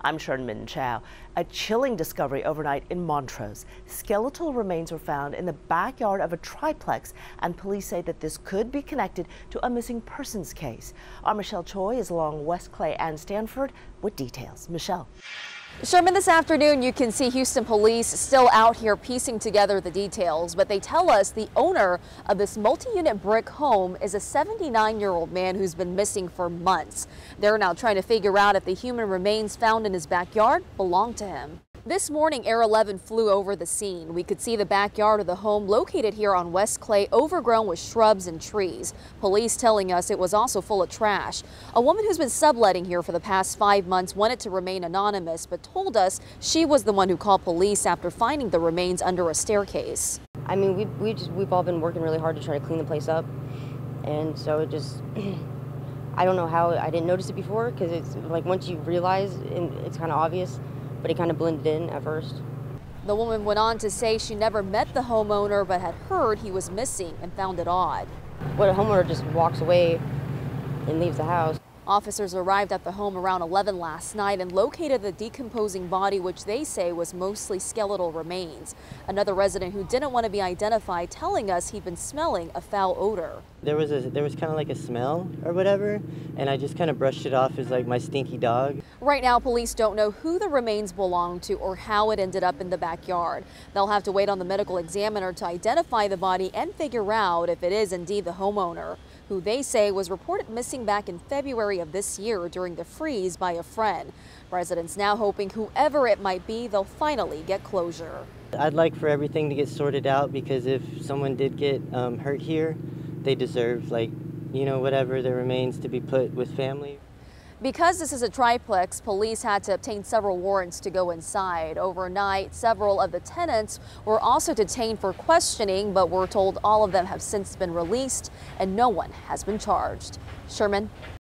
I'm Sherman Chow. A chilling discovery overnight in Montrose. Skeletal remains were found in the backyard of a triplex, and police say that this could be connected to a missing persons case. Our Michelle Choi is along West Clay and Stanford with details. Michelle. Sherman, this afternoon you can see Houston police still out here piecing together the details, but they tell us the owner of this multi-unit brick home is a 79-year-old man who's been missing for months. They're now trying to figure out if the human remains found in his backyard belong to him. This morning, Air 11 flew over the scene. We could see the backyard of the home located here on West Clay overgrown with shrubs and trees. Police telling us it was also full of trash. A woman who's been subletting here for the past 5 months wanted to remain anonymous, but told us she was the one who called police after finding the remains under a staircase. I mean, we've all been working really hard to try to clean the place up, and so it just I don't know how I didn't notice it before, because it's like once you realize, it's kind of obvious. But it kind of blended in at first. The woman went on to say she never met the homeowner, but had heard he was missing and found it odd. What a homeowner just walks away and leaves the house. Officers arrived at the home around 11 last night and located the decomposing body, which they say was mostly skeletal remains. Another resident who didn't want to be identified telling us he'd been smelling a foul odor. There was kind of like a smell or whatever, and I just kind of brushed it off as like my stinky dog. Right now, police don't know who the remains belong to or how it ended up in the backyard. They'll have to wait on the medical examiner to identify the body and figure out if it is indeed the homeowner, who they say was reported missing back in February of this year during the freeze by a friend. Residents now hoping whoever it might be, they'll finally get closure. I'd like for everything to get sorted out, because if someone did get hurt here, they deserve, like, you know, whatever, their remains to be put with family. Because this is a triplex, police had to obtain several warrants to go inside. Overnight, several of the tenants were also detained for questioning, but we're told all of them have since been released and no one has been charged. Sherman.